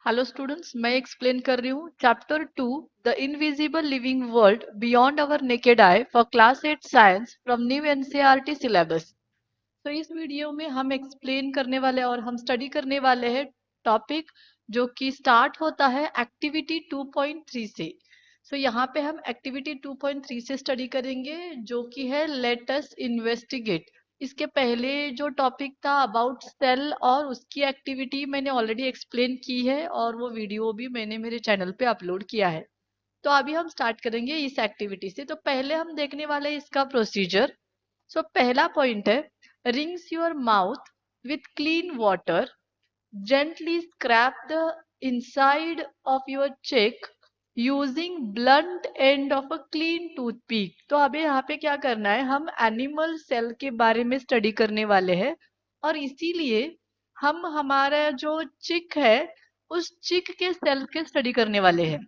Hello students, मैं explain कर रही हूँ chapter 2 the invisible living world beyond our naked I for class 8 science from new NCERT syllabus. तो इस video में हम एक्सप्लेन करने वाले और हम स्टडी करने वाले हैं टॉपिक जो कि स्टार्ट होता है एक्टिविटी 2.3 से। यहाँ पे हम एक्टिविटी 2.3 से स्टडी करेंगे जो कि है लेट अस इन्वेस्टिगेट। इसके पहले जो टॉपिक था अबाउट सेल और उसकी एक्टिविटी मैंने ऑलरेडी एक्सप्लेन की है और वो वीडियो भी मैंने मेरे चैनल पे अपलोड किया है। तो अभी हम स्टार्ट करेंगे इस एक्टिविटी से। तो पहले हम देखने वाले हैं इसका प्रोसीजर। पहला पॉइंट है rinse your mouth with clean water, gently scrape the inside of your cheek using blunt end of a clean toothpick। तो अभी यहाँ पे क्या करना है, हम एनिमल सेल के बारे में स्टडी करने वाले हैं और इसीलिए हम हमारा जो चिक है उस चिक के सेल के स्टडी करने वाले हैं।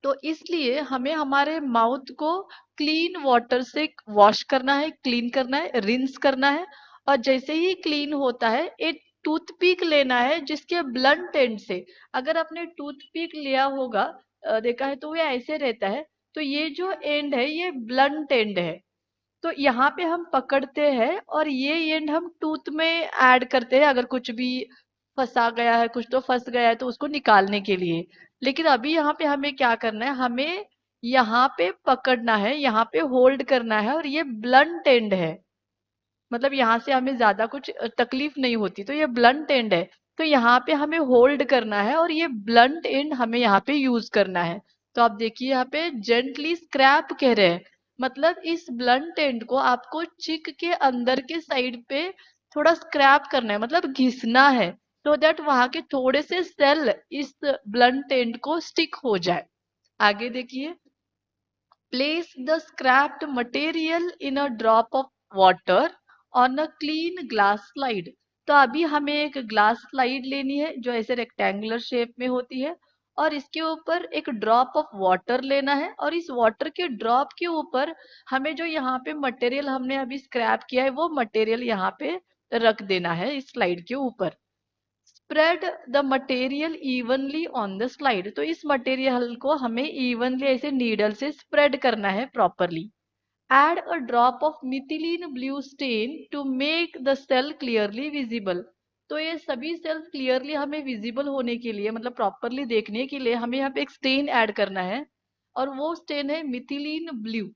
तो इसलिए हमें हमारे माउथ को क्लीन वाटर से वॉश करना है, क्लीन करना है, रिंस करना है। और जैसे ही क्लीन होता है एक टूथपिक लेना है जिसके ब्लंट एंड से, अगर आपने टूथपिक लिया होगा देखा है तो ये ऐसे रहता है। तो ये जो एंड है ये ब्लंट एंड है। तो यहाँ पे हम पकड़ते हैं और ये एंड हम टूथ में ऐड करते हैं। अगर कुछ भी फंसा गया है, कुछ तो फंस गया है तो उसको निकालने के लिए। लेकिन अभी यहाँ पे हमें क्या करना है, हमें यहाँ पे पकड़ना है, यहाँ पे होल्ड करना है और ये ब्लंट एंड है। मतलब यहाँ से हमें ज्यादा कुछ तकलीफ नहीं होती। तो ये ब्लंट एंड है। तो यहाँ पे हमें होल्ड करना है और ये ब्लंट एंड हमें यहाँ पे यूज करना है। तो आप देखिए यहाँ पे जेंटली स्क्रैप कह रहे हैं, मतलब इस ब्लंट एंड को आपको चिक के अंदर के साइड पे थोड़ा स्क्रैप करना है, मतलब घिसना है, so दैट वहां के थोड़े से सेल इस ब्लंट एंड को स्टिक हो जाए। आगे देखिए, place the scrapped material in a drop of water on a clean glass slide। तो अभी हमें एक ग्लास स्लाइड लेनी है जो ऐसे रेक्टेंगुलर शेप में होती है और इसके ऊपर एक ड्रॉप ऑफ वाटर लेना है और इस वाटर के ड्रॉप के ऊपर हमें जो यहाँ पे मटेरियल हमने अभी स्क्रैप किया है वो मटेरियल यहाँ पे रख देना है इस स्लाइड के ऊपर। Spread the material evenly on the slide. तो इस मटेरियल को हमें इवनली ऐसे नीडल से स्प्रेड करना है properly. Add a drop of methylene blue stain to make the cell clearly visible. तो ये सभी सेल्स क्लियरली हमें विजिबल होने के लिए, मतलब प्रॉपरली देखने के लिए, हमें यहाँ पे एक स्टेन ऐड करना है और वो स्टेन है मिथिलीन ब्लू।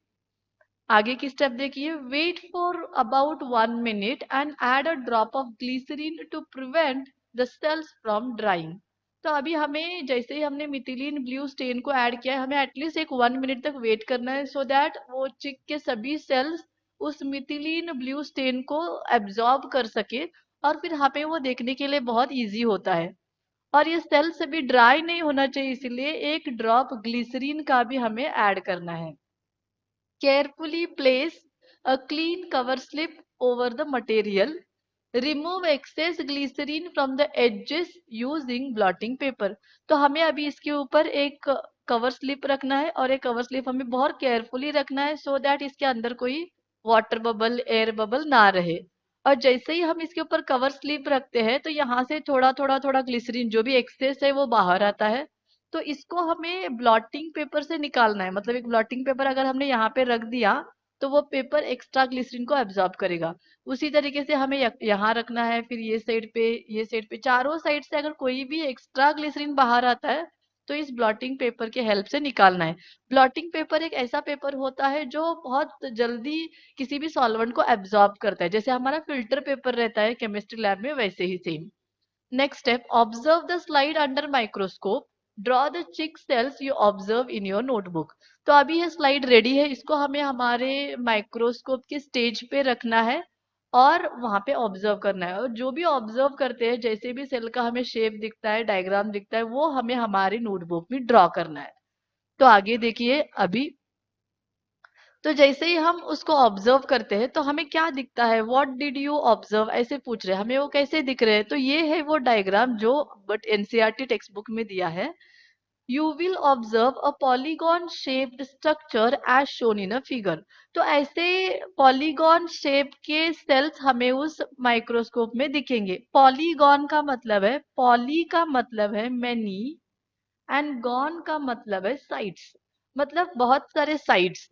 आगे की स्टेप देखिए, wait for about 1 minute and add a drop of glycerine to prevent the cells from drying. तो अभी हमें जैसे ही हमने मिथिलीन ब्लू स्टेन को ऐड किया है, हमें एटलीस्ट एक 1 मिनट तक वेट करना है सो दैट वो चिक के सभी सेल्स उस मिथिलीन ब्लू स्टेन को एब्जॉर्ब कर सके और फिर यहाँ पे वो देखने के लिए बहुत इजी होता है। और ये सेल्स अभी ड्राई नहीं होना चाहिए, इसलिए एक ड्रॉप ग्लिसरीन का भी हमें ऐड करना है। Carefully place a clean cover slip over the material. Remove excess glycerin from the edges using blotting paper। तो हमें अभी इसके ऊपर एक कवर स्लिप रखना है और एक कवर स्लिप हमें बहुत केयरफुली रखना है सो दैट इसके अंदर कोई वाटर बबल, एयर बबल ना रहे। और जैसे ही हम इसके ऊपर कवर स्लिप रखते हैं तो यहाँ से थोड़ा थोड़ा थोड़ा ग्लिसरीन जो भी एक्सेस है वो बाहर आता है। तो इसको हमें ब्लॉटिंग पेपर से निकालना है। मतलब एक ब्लॉटिंग पेपर अगर हमने यहाँ पे रख दिया तो वो पेपर एक्स्ट्रा ग्लिसरीन को एब्जॉर्ब करेगा। उसी तरीके से हमें यहाँ रखना है, फिर ये साइड पे, ये साइड पे, चारों साइड से अगर कोई भी एक्स्ट्रा ग्लिसरीन बाहर आता है तो इस ब्लॉटिंग पेपर के हेल्प से निकालना है। ब्लॉटिंग पेपर एक ऐसा पेपर होता है जो बहुत जल्दी किसी भी सॉल्वेंट को एब्जॉर्ब करता है, जैसे हमारा फिल्टर पेपर रहता है केमिस्ट्री लैब में, वैसे ही same. Next step, observe the slide under microscope. Draw the chick cells you observe in your notebook। तो अभी ये स्लाइड रेडी है, इसको हमें हमारे माइक्रोस्कोप के स्टेज पे रखना है और वहां पे ऑब्जर्व करना है। और जो भी ऑब्जर्व करते हैं, जैसे भी सेल का हमें शेप दिखता है, डायग्राम दिखता है, वो हमें हमारी नोटबुक में ड्रॉ करना है। तो आगे देखिए, अभी तो जैसे ही हम उसको ऑब्जर्व करते हैं तो हमें क्या दिखता है, व्हाट डिड यू ऑब्जर्व, ऐसे पूछ रहे हैं हमें, वो कैसे दिख रहे हैं। तो ये है वो डायग्राम जो बट एनसीईआरटी टेक्स्ट बुक में दिया है। you will observe a polygon shaped structure as shown in a figure. तो ऐसे पॉलीगॉन शेप के सेल्स हमें उस माइक्रोस्कोप में दिखेंगे. पॉलीगॉन का मतलब है, पॉली का मतलब है मैनी एंड गॉन का मतलब है साइड्स, मतलब बहुत सारे साइड्स.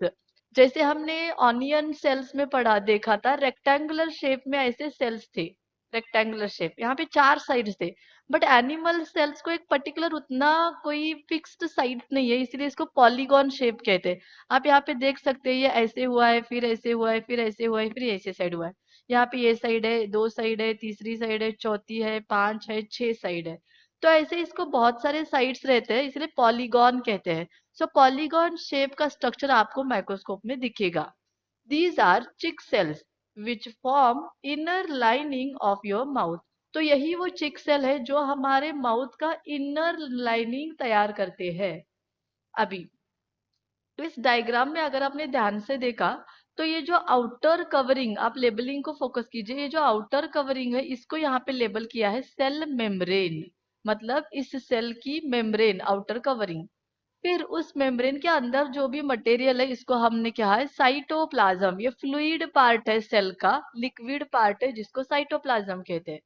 जैसे हमने ऑनियन सेल्स में पढ़ा देखा था, रेक्टेंगुलर शेप में ऐसे सेल्स थे, रेक्टेंगुलर शेप, यहाँ पे 4 साइड्स थे. बट एनिमल सेल्स को एक पर्टिकुलर उतना कोई फिक्स्ड साइड नहीं है, इसलिए इसको पॉलीगॉन शेप कहते हैं. आप यहाँ पे देख सकते हैं, ये ऐसे हुआ है, फिर ऐसे हुआ है, फिर ऐसे हुआ है, फिर ऐसे साइड हुआ है. यहाँ पे ये साइड है, 2 साइड है, तीसरी साइड है, चौथी है, 5 है, 6 साइड है. तो ऐसे इसको बहुत सारे साइड्स रहते हैं, इसलिए पॉलीगॉन कहते हैं. सो पॉलीगॉन शेप का स्ट्रक्चर आपको माइक्रोस्कोप में दिखेगा. दीज आर चिक cells which form inner lining of your mouth. तो यही वो चिक सेल है जो हमारे माउथ का इनर लाइनिंग तैयार करते हैं. अभी तो इस डायग्राम में अगर आपने ध्यान से देखा, तो ये जो आउटर कवरिंग, आप लेबलिंग को फोकस कीजिए, ये जो आउटर कवरिंग है इसको यहाँ पे लेबल किया है सेल मेम्ब्रेन, मतलब इस सेल की मेम्ब्रेन, आउटर कवरिंग. फिर उस मेम्ब्रेन के अंदर जो भी मटेरियल है इसको हमने क्या है, साइटोप्लाज्म. ये फ्लूइड पार्ट है सेल का, लिक्विड पार्ट है जिसको साइटोप्लाज्म कहते हैं.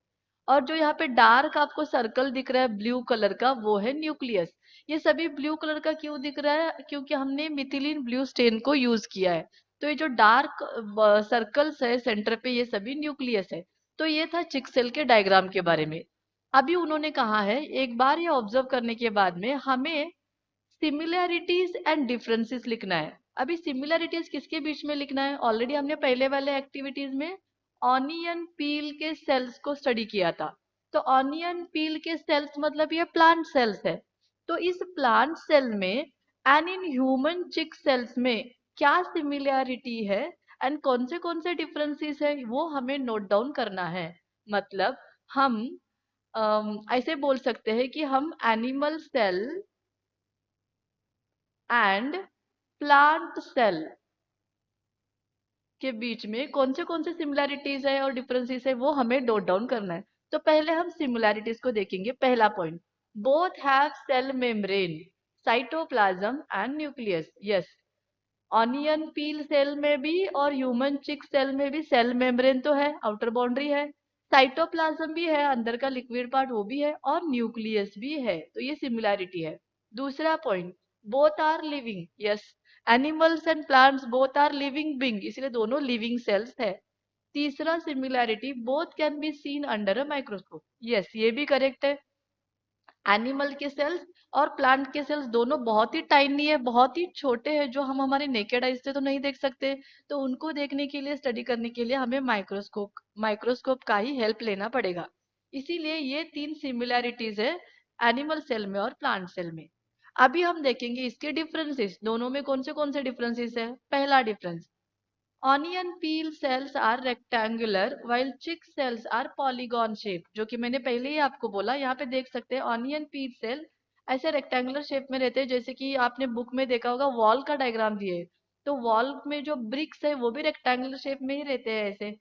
और जो यहाँ पे डार्क आपको सर्कल दिख रहा है ब्लू कलर का, वो है न्यूक्लियस. ये सभी ब्लू कलर का क्यों दिख रहा है, क्योंकि हमने मिथिलीन ब्लू स्टेन को यूज किया है. तो ये जो डार्क सर्कल्स है सेंटर पे, ये सभी न्यूक्लियस है. तो ये था चिक सेल के डायग्राम के बारे में. अभी उन्होंने कहा है, एक बार ये ऑब्जर्व करने के बाद में हमें सिमिलैरिटीज एंड डिफरेंसेस लिखना है. अभी सिमिलैरिटीज किसके बीच में लिखना है, ऑलरेडी हमने पहले वाले एक्टिविटीज में ऑनियन पील के सेल्स को स्टडी किया था. तो ऑनियन पील के सेल्स मतलब ये प्लांट सेल्स है. तो इस प्लांट सेल में and in human cheek cells में क्या सिमिलैरिटी है एंड कौन से डिफरेंसेस है, वो हमें नोट डाउन करना है. मतलब हम ऐसे बोल सकते हैं कि हम animal cell and plant cell के बीच में कौन से सिमिलैरिटीज है और डिफरेंसेस है, वो हमें नोट डाउन करना है. तो पहले हम सिमिलैरिटीज को देखेंगे. पहला point, both have cell membrane, cytoplasm and nucleus. Yes, onion peel cell में भी और ह्यूमन चिक सेल में भी सेल मेम्ब्रेन तो है, आउटर बाउंड्री है, साइटोप्लाज्म भी है, अंदर का लिक्विड पार्ट वो भी है, और न्यूक्लियस भी है. तो ये सिमिलैरिटी है. दूसरा point, both are living. Yes, animals and plants both are living being, इसलिए दोनों लिविंग सेल्स है. तीसरा similarity, both can be seen under a microscope. Yes, ये भी करेक्ट है. एनिमल के सेल्स और प्लांट के सेल्स दोनों बहुत ही टाइनी है, बहुत ही छोटे हैं, जो हम हमारे नेकेड आइज से तो नहीं देख सकते. तो उनको देखने के लिए, स्टडी करने के लिए हमें माइक्रोस्कोप का ही हेल्प लेना पड़ेगा. इसीलिए ये 3 सिमिलैरिटीज है एनिमल सेल में और प्लांट सेल में. अभी हम देखेंगे इसके डिफरेंसेस, दोनों में कौन से डिफरेंसेस है. पहला difference, onion peel cells are rectangular while cheek cells are polygon shape. जो कि मैंने पहले ही आपको बोला, यहाँ पे देख सकते हैं ऑनियन पील सेल ऐसे रेक्टेंगुलर शेप में रहते हैं, जैसे कि आपने बुक में देखा होगा वॉल का डायग्राम दिए, तो वॉल में जो ब्रिक्स है वो भी रेक्टेंगुलर शेप में ही रहते हैं ऐसे.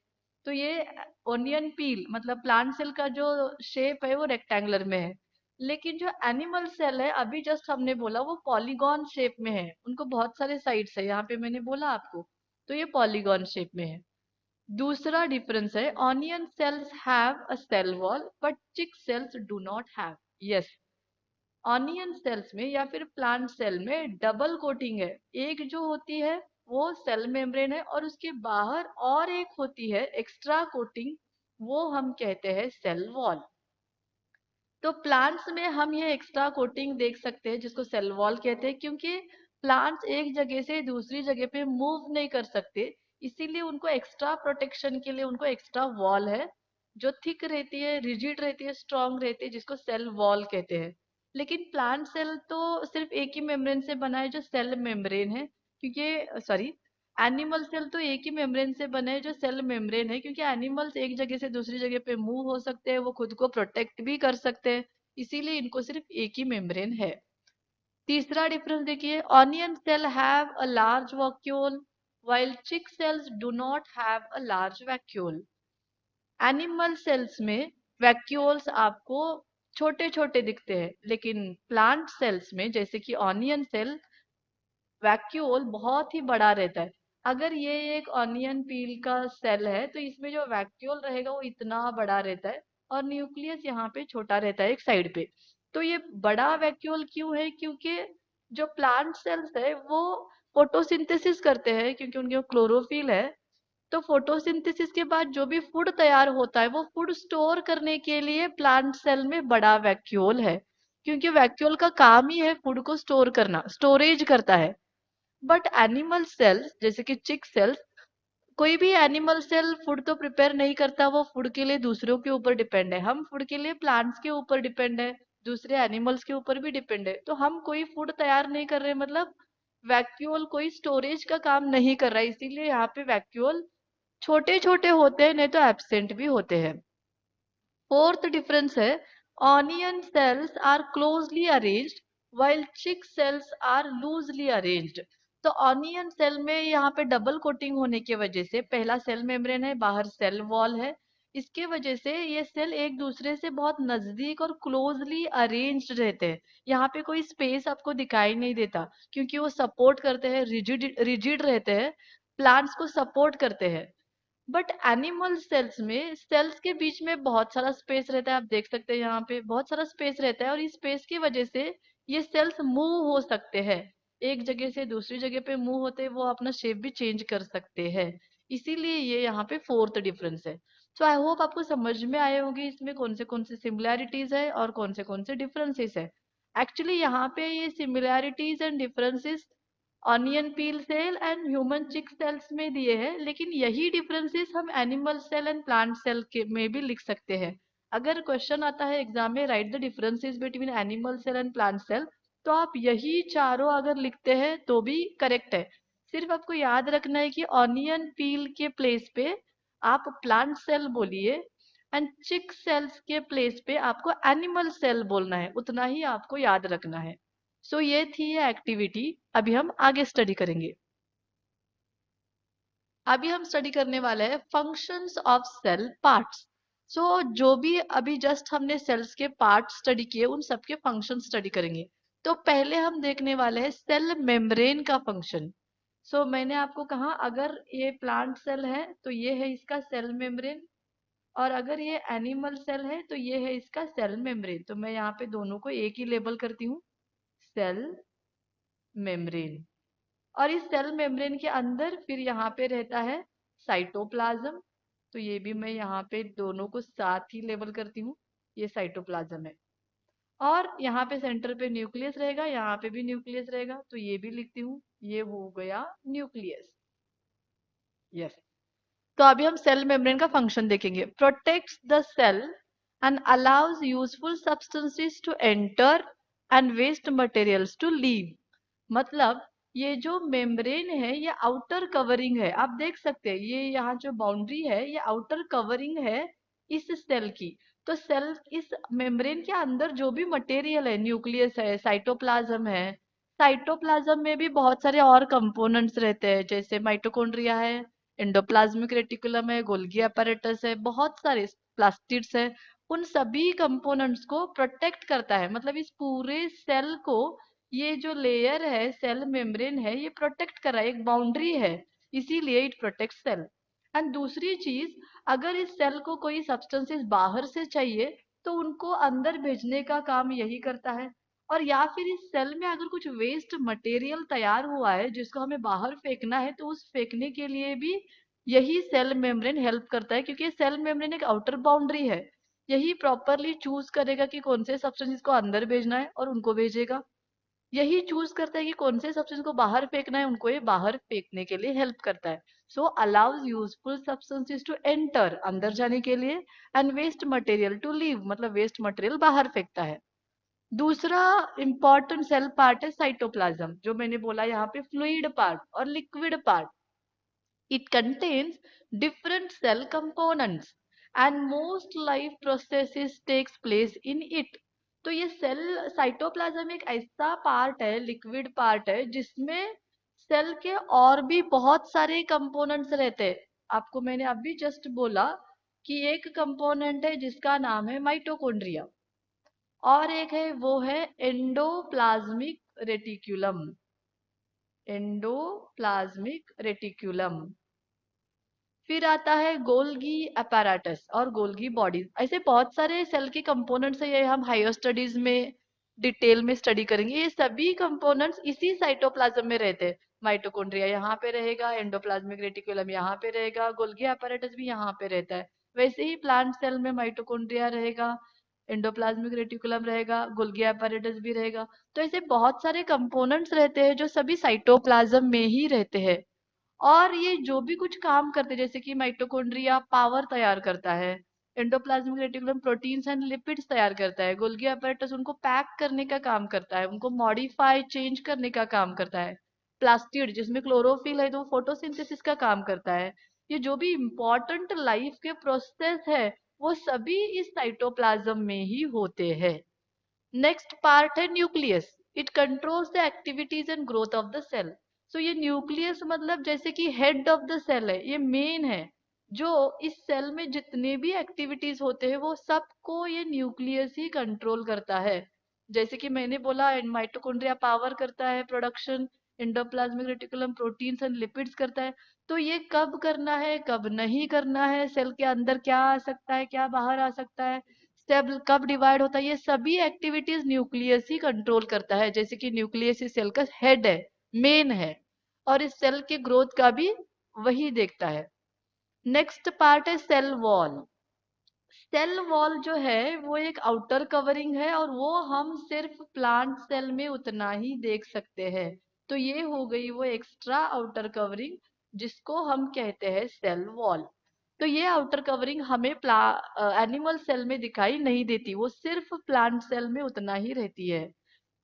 तो ये ऑनियन पील मतलब प्लांट सेल का जो शेप है वो रेक्टेंगुलर में है. लेकिन जो एनिमल सेल है, अभी जस्ट हमने बोला, वो पॉलीगॉन शेप में है, उनको बहुत सारे साइड्स है, यहाँ पे मैंने बोला आपको. तो ये पॉलीगॉन शेप में है. दूसरा डिफरेंस है, onion cells have a cell wall but cheek cells do not have. Yes, onion cells में या फिर प्लांट सेल में डबल कोटिंग है. एक जो होती है वो सेल मेम्ब्रेन है, और उसके बाहर और एक होती है एक्स्ट्रा कोटिंग, वो हम कहते हैं सेल वॉल. तो प्लांट्स में हम ये एक्स्ट्रा कोटिंग देख सकते हैं जिसको सेल वॉल कहते हैं, क्योंकि प्लांट्स एक जगह से दूसरी जगह पे मूव नहीं कर सकते, इसीलिए उनको एक्स्ट्रा प्रोटेक्शन के लिए उनको एक्स्ट्रा वॉल है, जो थिक रहती है, रिजिड रहती है, स्ट्रांग रहती है, जिसको सेल वॉल कहते हैं. लेकिन प्लांट सेल तो सिर्फ एक ही मेम्ब्रेन से बना है जो सेल मेम्ब्रेन है, क्योंकि सॉरी, एनिमल सेल तो एक ही मेम्ब्रेन से बने हैं जो सेल मेम्ब्रेन है, क्योंकि एनिमल्स एक जगह से दूसरी जगह पे मूव हो सकते हैं, वो खुद को प्रोटेक्ट भी कर सकते हैं, इसीलिए इनको सिर्फ एक ही मेम्ब्रेन है. तीसरा डिफरेंस देखिए, onion cell have a large vacuole while cheek cells do not have a large vacuole. Animal cells में वैक्यूल्स आपको छोटे छोटे दिखते हैं, लेकिन प्लांट सेल्स में जैसे कि ऑनियन सेल, वैक्यूल बहुत ही बड़ा रहता है। अगर ये एक ऑनियन पील का सेल है तो इसमें जो वैक्यूल रहेगा वो इतना बड़ा रहता है, और न्यूक्लियस यहाँ पे छोटा रहता है एक साइड पे। तो ये बड़ा वैक्यूल क्यों है? क्योंकि जो प्लांट सेल्स है वो फोटोसिंथेसिस करते हैं, क्योंकि उनके क्लोरोफिल है। तो फोटोसिंथेसिस के बाद जो भी फूड तैयार होता है वो फूड स्टोर करने के लिए प्लांट सेल में बड़ा वैक्यूल है, क्योंकि वैक्यूल का काम ही है फूड को स्टोर करना, स्टोरेज करता है। बट एनिमल सेल्स जैसे कि चिक सेल्स, कोई भी एनिमल सेल फूड तो प्रिपेयर नहीं करता, वो फूड के लिए दूसरों के ऊपर डिपेंड है। हम फूड के लिए प्लांट्स के ऊपर डिपेंड है, दूसरे एनिमल्स के ऊपर भी डिपेंड है। तो हम कोई फूड तैयार नहीं कर रहे, मतलब वैक्यूल कोई स्टोरेज का काम नहीं कर रहा है, इसीलिए यहाँ पे वैक्यूल छोटे छोटे होते हैं, नहीं तो एब्सेंट भी होते हैं। फोर्थ डिफरेंस है, onion cells are closely arranged while cheek cells are loosely arranged. तो ऑनियन सेल में यहाँ पे डबल कोटिंग होने की वजह से, पहला सेल मेम्ब्रेन है, बाहर सेल वॉल है, इसके वजह से ये सेल एक दूसरे से बहुत नजदीक और क्लोजली अरेंज्ड रहते हैं। यहाँ पे कोई स्पेस आपको दिखाई नहीं देता, क्योंकि वो सपोर्ट करते हैं, रिजिड रिजिड रहते हैं, प्लांट्स को सपोर्ट करते हैं। बट एनिमल सेल्स में सेल्स के बीच में बहुत सारा स्पेस रहता है, आप देख सकते हैं यहाँ पे बहुत सारा स्पेस रहता है, और इस स्पेस की वजह से ये सेल्स मूव हो सकते हैं, एक जगह से दूसरी जगह पे मूव होते हैं, वो अपना शेप भी चेंज कर सकते हैं। इसीलिए ये यहाँ पे फोर्थ डिफरेंस है। सो आई होप आपको समझ में आए होंगे इसमें कौन से सिमिलैरिटीज है और कौन से डिफरेंसेस है। एक्चुअली यहाँ पे ये similarities and differences onion peel cell and human cheek cells में दिए हैं, लेकिन यही डिफरेंसेस हम animal cell and plant cell के में भी लिख सकते हैं। अगर क्वेश्चन आता है एग्जाम में, write the differences between animal cell and plant cell, तो आप यही चारों अगर लिखते हैं तो भी करेक्ट है। सिर्फ आपको याद रखना है कि ऑनियन पील के प्लेस पे आप प्लांट सेल बोलिए, एंड चिक सेल्स के प्लेस पे आपको एनिमल सेल बोलना है, उतना ही आपको याद रखना है। सो ये थी ये एक्टिविटी। अभी हम आगे स्टडी करेंगे। अभी हम स्टडी करने वाले हैं फंक्शंस ऑफ सेल पार्ट्स। सो जो भी अभी जस्ट हमने सेल्स के पार्ट स्टडी किए उन सबके फंक्शन स्टडी करेंगे। तो पहले हम देखने वाले हैं सेल मेम्ब्रेन का फंक्शन। सो मैंने आपको कहा अगर ये प्लांट सेल है तो ये है इसका सेल मेम्ब्रेन, और अगर ये एनिमल सेल है तो ये है इसका सेल मेम्ब्रेन। तो मैं यहाँ पे दोनों को एक ही लेबल करती हूँ, सेल मेम्ब्रेन। और इस सेल मेम्ब्रेन के अंदर फिर यहाँ पे रहता है साइटोप्लाज्म। तो ये भी मैं यहाँ पे दोनों को साथ ही लेबल करती हूँ, ये साइटोप्लाज्म है। और यहाँ पे सेंटर पे न्यूक्लियस रहेगा, यहाँ पे भी न्यूक्लियस रहेगा, तो ये भी लिखती हूँ, ये हो गया न्यूक्लियस। यस। तो अभी हम सेल मेम्ब्रेन का फंक्शन देखेंगे। Protects the cell and allows useful substances to enter and waste materials to leave. मतलब ये जो मेम्ब्रेन है ये आउटर कवरिंग है, आप देख सकते हैं ये यहाँ जो बाउंड्री है ये आउटर कवरिंग है इस सेल की। तो सेल इस मेम्ब्रेन के अंदर जो भी मटेरियल है, न्यूक्लियस है, साइटोप्लाज्म है, साइटोप्लाज्म में भी बहुत सारे और कंपोनेंट्स रहते हैं, जैसे माइटोकॉन्ड्रिया है, एंडोप्लाज्मिक रेटिकुलम है, गोल्गी apparatus है, बहुत सारे प्लास्टिड्स है। उन सभी कंपोनेंट्स को प्रोटेक्ट करता है, मतलब इस पूरे सेल को ये जो लेयर है सेल मेम्ब्रेन है ये प्रोटेक्ट कर रहा है, एक बाउंड्री है, इसीलिए इट प्रोटेक्ट सेल। एंड दूसरी चीज, अगर इस सेल को कोई सब्सटेंसेस बाहर से चाहिए तो उनको अंदर भेजने का काम यही करता है। और या फिर इस सेल में अगर कुछ वेस्ट मटेरियल तैयार हुआ है जिसको हमें बाहर फेंकना है, तो उस फेंकने के लिए भी यही सेल मेम्ब्रेन हेल्प करता है, क्योंकि सेल मेम्ब्रेन एक आउटर बाउंड्री है, यही प्रॉपरली चूज करेगा कि कौन से सब्सटेंसेस को अंदर भेजना है और उनको भेजेगा, यही चूज करता है कि कौन से सब्सटेंस को बाहर फेंकना है, उनको ये बाहर फेंकने के लिए हेल्प करता है। So allows useful substances to enter, अंदर जाने के लिए, and waste material to leave, मतलब वेस्ट मटेरियल बाहर फेंकता है। दूसरा इंपॉर्टेंट सेल पार्ट है साइटोप्लाज्म, जो मैंने बोला यहाँ पे फ्लूइड पार्ट और liquid part. It contains different cell components and most life processes takes place in it. तो ये सेल साइटोप्लाज्म एक ऐसा पार्ट है, लिक्विड पार्ट है, जिसमें सेल के और भी बहुत सारे कंपोनेंट्स रहते हैं। आपको मैंने अभी जस्ट बोला कि एक कंपोनेंट है जिसका नाम है माइटोकॉन्ड्रिया। और एक है वो है एंडोप्लाज्मिक रेटिक्यूलम। Endoplasmic reticulum. फिर आता है गोल्गी अपैराटस और गोल्गी बॉडीज। ऐसे बहुत सारे सेल के कंपोनेंट्स है, ये हम हायर स्टडीज में डिटेल में स्टडी करेंगे। ये सभी कंपोनेंट्स इसी साइटोप्लाज्म में रहते हैं। माइटोकॉन्ड्रिया यहाँ पे रहेगा, एंडोप्लाज्मिक रेटिकुलम यहाँ पे रहेगा, गोल्गी अपैराटस भी यहाँ पे रहता है। वैसे ही प्लांट सेल में माइटोकॉन्ड्रिया रहेगा, एंडोप्लाज्मिक रेटिकुलम रहेगा, गोल्गी अपैराटस भी रहेगा। तो ऐसे बहुत सारे कंपोनेंट्स रहते हैं जो सभी साइटोप्लाज्म में ही रहते हैं। और ये जो भी कुछ काम करते हैं, जैसे कि माइटोकॉन्ड्रिया पावर तैयार करता है, endoplasmic reticulum proteins and lipids तैयार करता है, गोल्गी अपैरेटस उनको पैक करने का काम करता है, उनको मॉडिफाई चेंज करने का काम करता है, प्लास्टिड जिसमें क्लोरोफिल है तो फोटोसिंथेसिस का काम करता है। ये जो भी इम्पोर्टेंट लाइफ के प्रोसेस है वो सभी इस साइटोप्लाज्म में ही होते हैं। नेक्स्ट पार्ट है nucleus. It controls the activities and growth of the cell. So ये न्यूक्लियस मतलब जैसे कि हेड ऑफ द सेल है, ये मेन है जो इस सेल में जितने भी एक्टिविटीज होते हैं वो सबको ये न्यूक्लियस ही कंट्रोल करता है। जैसे कि मैंने बोला माइटोकॉन्ड्रिया पावर करता है production, endoplasmic reticulum proteins and lipids करता है। तो ये कब करना है कब नहीं करना है, सेल के अंदर क्या आ सकता है क्या बाहर आ सकता है, सेल कब डिवाइड होता है, ये सभी एक्टिविटीज न्यूक्लियस ही कंट्रोल करता है। जैसे कि न्यूक्लियस इस सेल का हेड है, मेन है, और इस सेल के ग्रोथ का भी वही देखता है। नेक्स्ट पार्ट है सेल वॉल। सेल वॉल जो है वो एक आउटर कवरिंग है और वो हम सिर्फ प्लांट सेल में उतना ही देख सकते हैं। तो ये हो गई वो एक्स्ट्रा आउटर कवरिंग जिसको हम कहते हैं सेल वॉल। तो ये आउटर कवरिंग हमें एनिमल सेल में दिखाई नहीं देती, वो सिर्फ प्लांट सेल में उतना ही रहती है।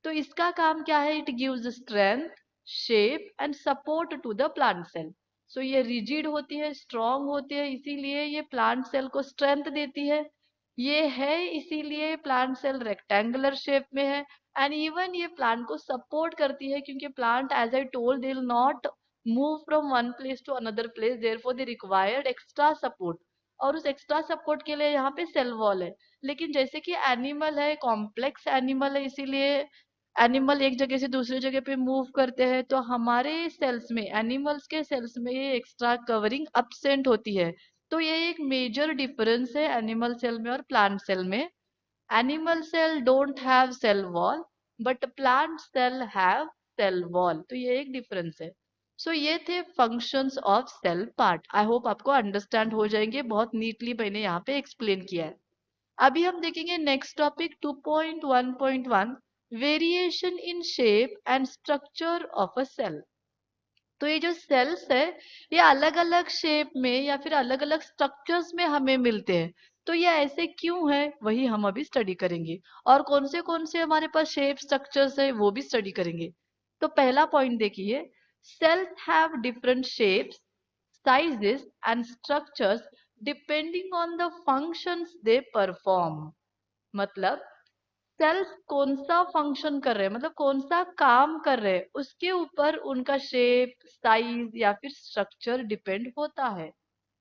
तो इसका काम क्या है, it gives strength, shape and support to the plant cell. So ये रिजिड होती है, स्ट्रॉन्ग होती है, इसीलिए ये प्लांट सेल को स्ट्रेंथ देती है। ये है इसीलिए प्लांट सेल रेक्टेंगुलर शेप में है। एंड इवन ये प्लांट को सपोर्ट करती है क्योंकि plant as I told they will not move from one place to another place, therefore they required extra support. और उस एक्स्ट्रा सपोर्ट के लिए यहाँ पे सेल वॉल है। लेकिन जैसे कि एनिमल है, कॉम्प्लेक्स एनिमल है, इसीलिए एनिमल एक जगह से दूसरी जगह पे मूव करते हैं, तो हमारे सेल्स में, एनिमल्स के सेल्स में ये एक्स्ट्रा कवरिंग absent होती है। तो ये एक मेजर डिफरेंस है एनिमल सेल में और प्लांट सेल में। Animal cell don't have cell wall but plant cell have cell wall, तो ये एक डिफरेंस है। सो ये थे functions of cell part. I hope आपको अंडरस्टैंड हो जाएंगे, बहुत नीटली मैंने यहाँ पे एक्सप्लेन किया है। अभी हम देखेंगे next topic 2.1.1, variation in shape and structure of a cell. तो ये जो सेल्स है ये अलग अलग शेप में या फिर अलग अलग स्ट्रक्चर्स में हमें मिलते हैं। तो ये ऐसे क्यों है वही हम अभी स्टडी करेंगे, और कौन से हमारे पास शेप स्ट्रक्चर्स है वो भी स्टडी करेंगे। तो पहला पॉइंट देखिए, cells have different shapes, sizes and structures depending on the functions they perform। मतलब सेल्स कौन सा फंक्शन कर रहे हैं, मतलब कौन सा काम कर रहे हैं, उसके ऊपर उनका शेप, साइज या फिर स्ट्रक्चर डिपेंड होता है।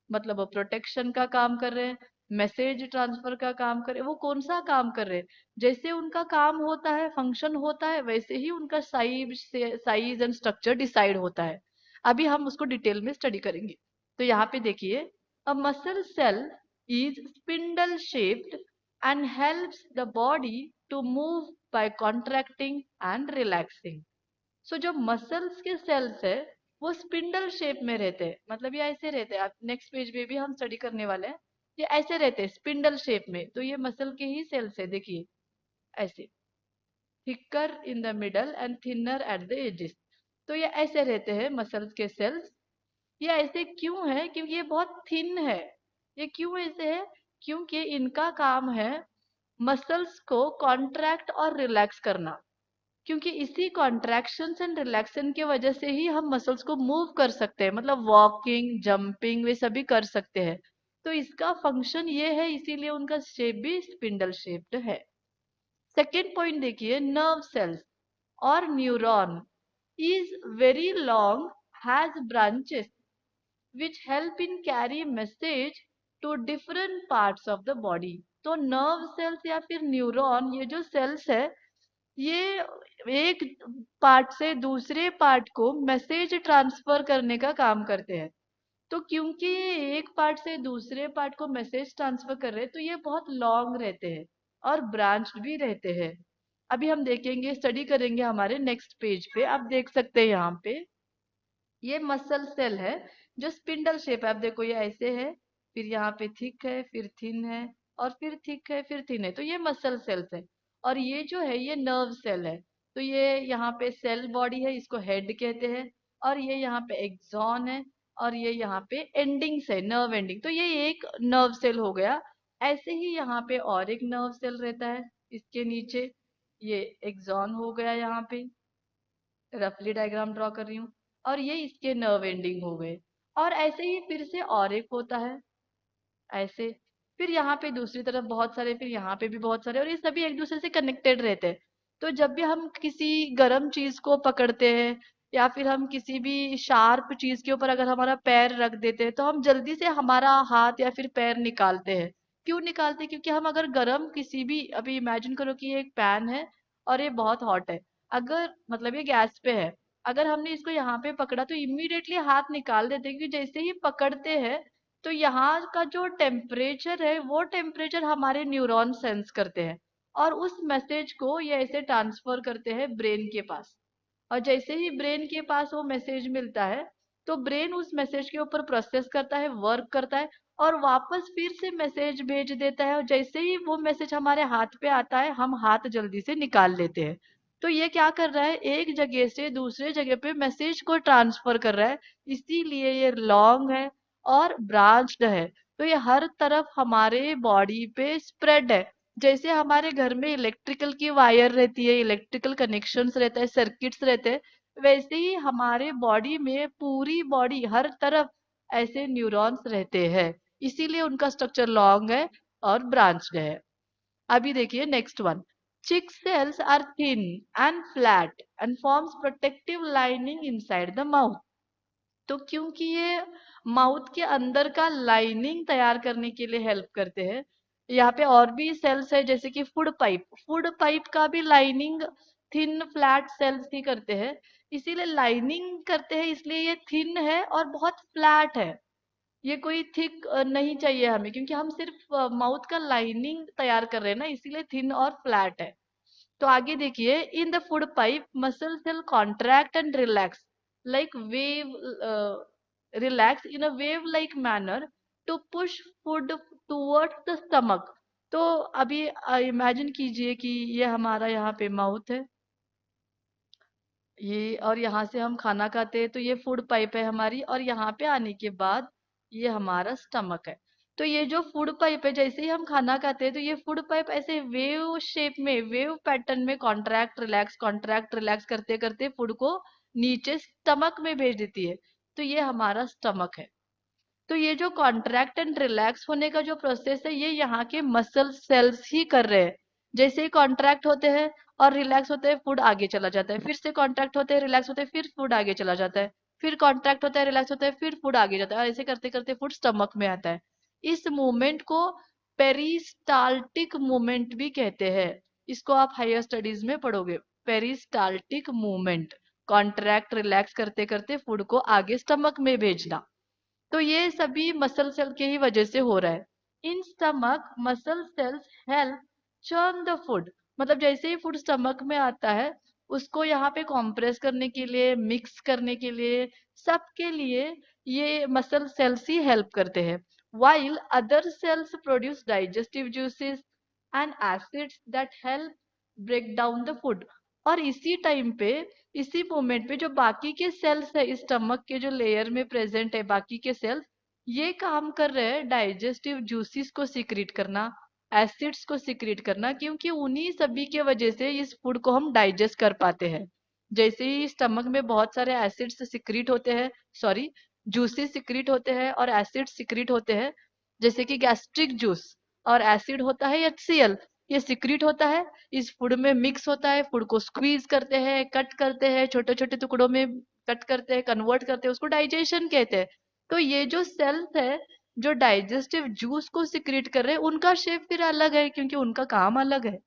मतलब वो प्रोटेक्शन का काम कर रहे हैं, मैसेज ट्रांसफर का काम कर रहे हैं, वो कौन सा काम कर रहे हैं, जैसे उनका काम होता है, फंक्शन होता है, वैसे ही उनका साइज एंड स्ट्रक्चर डिसाइड होता है। अभी हम उसको डिटेल में स्टडी करेंगे। तो यहाँ पे देखिए, a muscle cell is spindle shaped and helps the body to move by contracting and relaxing। सो जो मसल्स के सेल्स है वो स्पिंडल शेप में रहते हैं, मतलब ये ऐसे रहते हैं। आप नेक्स्ट पेज में भी हम स्टडी करने वाले हैं, ये ऐसे रहते हैं स्पिंडल शेप में। तो ये मसल के ही सेल्स है, देखिए ऐसे, thicker in the middle and thinner at the edges. तो ये ऐसे रहते हैं मसल्स के सेल्स। ये ऐसे क्यों है, क्योंकि ये बहुत थिन है। ये क्यों ऐसे है, क्योंकि इनका काम है मसल्स को कॉन्ट्रैक्ट और रिलैक्स करना। क्योंकि इसी कॉन्ट्रैक्शन एंड रिलैक्सन की वजह से ही हम मसल्स को मूव कर सकते हैं, मतलब वॉकिंग जंपिंग वे सभी कर सकते हैं। तो इसका फंक्शन ये है, इसीलिए उनका शेप भी स्पिंडल शेप्ड है। सेकेंड पॉइंट देखिए, नर्व सेल्स और neuron is very long, has branches which help in carry message to different parts of the body। तो नर्व सेल्स या फिर न्यूरॉन, ये जो सेल्स है, ये एक पार्ट से दूसरे पार्ट को मैसेज ट्रांसफर करने का काम करते हैं। तो क्योंकि ये एक पार्ट से दूसरे पार्ट को मैसेज ट्रांसफर कर रहे हैं, तो ये बहुत लॉन्ग रहते हैं और ब्रांच्ड भी रहते हैं। अभी हम देखेंगे, स्टडी करेंगे हमारे नेक्स्ट पेज पे। आप देख सकते हैं यहाँ पे ये मसल सेल है जो स्पिंडल शेप है। आप देखो ये ऐसे है, फिर यहाँ पे थिक है, फिर थिन है, और फिर थिक है, फिर थिन है। तो ये मसल सेल्स है। और ये जो है ये नर्व सेल है। तो ये यहाँ पे सेल बॉडी है, इसको हेड कहते हैं। और ये यहाँ पे एक्सॉन है, और ये यहाँ पे एंडिंग्स है, नर्व एंडिंग। तो ये एक नर्व सेल हो गया। ऐसे ही यहाँ पे और एक नर्व सेल रहता है इसके नीचे, ये एक्सॉन हो गया। यहाँ पे रफली डायग्राम ड्रॉ कर रही हूँ। और ये इसके नर्व एंडिंग हो गए। और ऐसे ही फिर से और एक होता है ऐसे, फिर यहाँ पे दूसरी तरफ बहुत सारे, फिर यहाँ पे भी बहुत सारे, और ये सभी एक दूसरे से कनेक्टेड रहते हैं। तो जब भी हम किसी गर्म चीज को पकड़ते हैं, या फिर हम किसी भी शार्प चीज के ऊपर अगर हमारा पैर रख देते हैं, तो हम जल्दी से हमारा हाथ या फिर पैर निकालते हैं। क्यों निकालते हैं? क्योंकि हम अगर गर्म किसी भी, अभी इमेजिन करो कि ये एक पैन है और ये बहुत हॉट है, अगर मतलब ये गैस पे है, अगर हमने इसको यहाँ पे पकड़ा तो इमीडिएटली हाथ निकाल देते हैं, क्योंकि जैसे ही पकड़ते हैं तो यहाँ का जो टेम्परेचर है वो टेम्परेचर हमारे न्यूरॉन सेंस करते हैं, और उस मैसेज को ये ऐसे ट्रांसफर करते हैं ब्रेन के पास। और जैसे ही ब्रेन के पास वो मैसेज मिलता है, तो ब्रेन उस मैसेज के ऊपर प्रोसेस करता है, वर्क करता है, और वापस फिर से मैसेज भेज देता है। और जैसे ही वो मैसेज हमारे हाथ पे आता है, हम हाथ जल्दी से निकाल लेते हैं। तो ये क्या कर रहा है, एक जगह से दूसरे जगह पे मैसेज को ट्रांसफर कर रहा है। इसीलिए ये लॉन्ग है और ब्रांच्ड है। तो ये हर तरफ हमारे बॉडी पे स्प्रेड है। जैसे हमारे घर में इलेक्ट्रिकल की वायर रहती है, इलेक्ट्रिकल कनेक्शंस रहता है, सर्किट्स रहते हैं, वैसे ही हमारे बॉडी में पूरी बॉडी हर तरफ ऐसे न्यूरॉन्स रहते हैं। इसीलिए उनका स्ट्रक्चर लॉन्ग है और ब्रांच्ड है। अभी देखिए next one. Cheek cells are thin and flat and forms protective lining inside the mouth. तो क्योंकि ये माउथ के अंदर का लाइनिंग तैयार करने के लिए हेल्प करते हैं। यहाँ पे और भी सेल्स है, जैसे कि फूड पाइप। फूड पाइप का भी लाइनिंग थिन फ्लैट सेल्स ही करते हैं। इसीलिए लाइनिंग करते हैं, इसलिए ये थिन है और बहुत फ्लैट है। ये कोई थिक नहीं चाहिए हमें, क्योंकि हम सिर्फ माउथ का लाइनिंग तैयार कर रहे हैं ना, इसीलिए थिन और फ्लैट है। तो आगे देखिए, in the food pipe muscle cell contract and relax like wave, relax in a wave like manner to push food towards the stomach. तो अभी इमेजिन कीजिए कि ये हमारा यहाँ पे माउथ है, ये, और यहाँ से हम खाना खाते हैं, तो ये फूड पाइप है हमारी, और यहाँ पे आने के बाद ये हमारा स्टमक है। तो ये जो फूड पाइप है, जैसे ही हम खाना खाते हैं, तो ये फूड पाइप ऐसे वेव शेप में, वेव पैटर्न में कॉन्ट्रैक्ट रिलैक्स करते करते फूड को नीचे स्टमक में भेज देती है। तो ये हमारा स्टमक है। तो ये जो कॉन्ट्रैक्ट एंड रिलैक्स होने का जो प्रोसेस है, ये यहाँ के मसल सेल्स ही कर रहे हैं। जैसे ही कॉन्ट्रैक्ट होते हैं और रिलैक्स होते हैं, फूड आगे चला जाता है, फिर से कॉन्ट्रैक्ट होते हैं, रिलैक्स होते हैं, फिर फूड आगे चला जाता है, फिर कॉन्ट्रैक्ट होता है, रिलैक्स होता है, फिर फूड आगे जाता है, और ऐसे करते करते फूड स्टमक में आता है। इस मूवमेंट को पेरिस्टाल्टिक मूवमेंट भी कहते हैं। इसको आप हायर स्टडीज में पढ़ोगे, पेरिस्टाल्टिक मूवमेंट। कॉन्ट्रैक्ट रिलैक्स करते करते फूड को आगे स्टमक में भेजना। तो ये सभी मसल सेल के ही वजह से हो रहा है। In stomach muscle cells help churn the food. मतलब जैसे ही फूड स्टमक में आता है, उसको यहाँ पे कॉम्प्रेस करने के लिए, मिक्स करने के लिए, सबके लिए ये मसल सेल्स ही हेल्प करते हैं। while other cells produce digestive juices and acids that help break down the food। और इसी टाइम पे, इसी मोमेंट पे जो बाकी के सेल्स है, इस स्टमक के जो लेयर में प्रेजेंट है बाकी के सेल्स, ये काम कर रहे हैं डाइजेस्टिव जूसिस को सिक्रीट करना, एसिड्स को सिक्रीट करना, क्योंकि उन्हीं सभी के वजह से इस फूड को हम डाइजेस्ट कर पाते हैं। जैसे ही स्टमक में बहुत सारे एसिड्स सिक्रीट होते हैं, सॉरी, जूसेस सिक्रीट होते हैं और एसिड सिक्रीट होते हैं, जैसे कि गैस्ट्रिक जूस, और एसिड होता है HCl, ये सिक्रीट होता है, इस फूड में मिक्स होता है, फूड को स्क्वीज करते हैं, कट करते हैं, छोटे छोटे टुकड़ों में कट करते हैं, कन्वर्ट करते हैं, उसको डाइजेशन कहते हैं। तो ये जो सेल्स है, जो डाइजेस्टिव जूस को सिक्रेट कर रहे हैं उनका शेप फिर अलग है, क्योंकि उनका काम अलग है।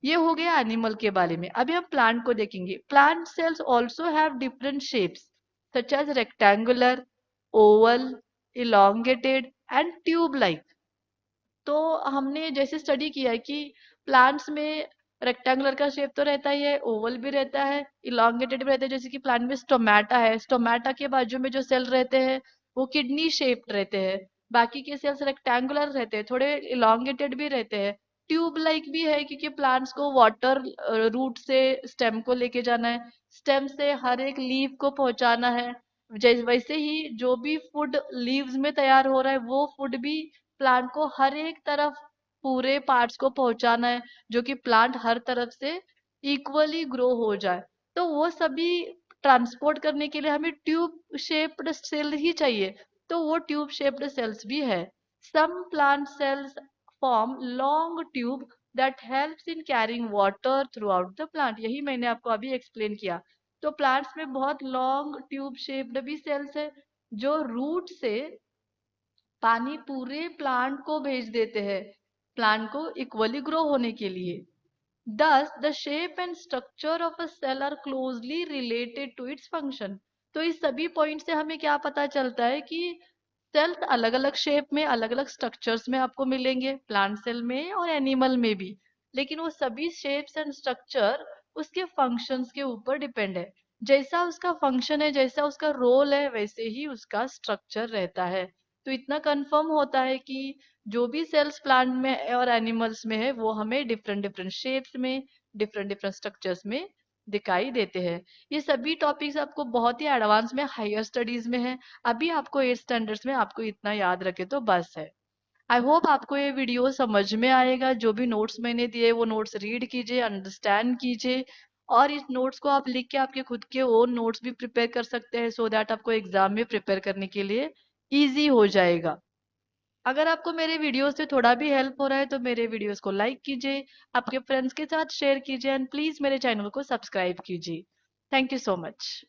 ये हो गया एनिमल के बारे में। अभी हम प्लांट को देखेंगे। Plant cells also have different shapes such as rectangular, oval, elongated and tube like. तो हमने जैसे स्टडी किया है कि प्लांट्स में रेक्टेंगुलर का शेप तो रहता ही है, ओवल भी रहता है, इलांगेटेड भी रहता है। जैसे कि प्लांट में स्टोमेटा है, स्टोमेटा के बाजू में जो सेल रहते हैं वो किडनी शेप्ड रहते हैं। बाकी के सेल्स रेक्टेंगुलर रहते हैं, थोड़े इलांगेटेड भी रहते हैं। ट्यूब लाइक भी है क्योंकि प्लांट्स को वाटर रूट से स्टेम को लेके जाना है, स्टेम से हर एक लीफ को पहुंचाना है। जैसे वैसे ही जो भी फूड लीव्स में तैयार हो रहा है वो फूड भी प्लांट को हर एक तरफ पूरे पार्ट्स को पहुंचाना है, जो कि प्लांट हर तरफ से इक्वली ग्रो हो जाए। तो वो सभी ट्रांसपोर्ट करने के लिए हमें ट्यूब शेप्ड सेल ही चाहिए। तो वो ट्यूब शेप्ड सेल्स भी है। Some plant cells form long tube that helps in carrying water throughout the plant. यही मैंने आपको अभी एक्सप्लेन किया। तो प्लांट्स में बहुत लॉन्ग ट्यूब शेप्ड भी सेल्स है जो रूट से पानी पूरे प्लांट को भेज देते हैं, प्लांट को इक्वली ग्रो होने के लिए। Thus, the shape and structure of a cell are closely related to its function. तो इस सभी पॉइंट से हमें क्या पता चलता है कि सेल्स अलग अलग शेप में, अलग अलग स्ट्रक्चर्स में आपको मिलेंगे, प्लांट सेल में और एनिमल में भी। लेकिन वो सभी शेप्स एंड स्ट्रक्चर उसके फंक्शंस के ऊपर डिपेंड है। जैसा उसका फंक्शन है, जैसा उसका रोल है, वैसे ही उसका स्ट्रक्चर रहता है। तो इतना कंफर्म होता है कि जो भी सेल्स प्लांट में और एनिमल्स में है वो हमें डिफरेंट डिफरेंट शेप्स में, डिफरेंट डिफरेंट स्ट्रक्चर्स में दिखाई देते हैं। ये सभी टॉपिक्स आपको बहुत ही एडवांस में, हायर स्टडीज में है। अभी आपको 8 स्टैंडर्ड्स में आपको इतना याद रखे तो बस है। आई होप आपको ये वीडियो समझ में आएगा। जो भी नोट्स मैंने दिए वो नोट्स रीड कीजिए, अंडरस्टैंड कीजिए, और इस नोट्स को आप लिख के आपके खुद के ओन नोट्स भी प्रिपेयर कर सकते हैं, सो दैट आपको एग्जाम में प्रिपेयर करने के लिए इजी हो जाएगा। अगर आपको मेरे वीडियो से थोड़ा भी हेल्प हो रहा है तो मेरे वीडियोस को लाइक कीजिए, आपके फ्रेंड्स के साथ शेयर कीजिए, एंड प्लीज मेरे चैनल को सब्सक्राइब कीजिए। Thank you so much.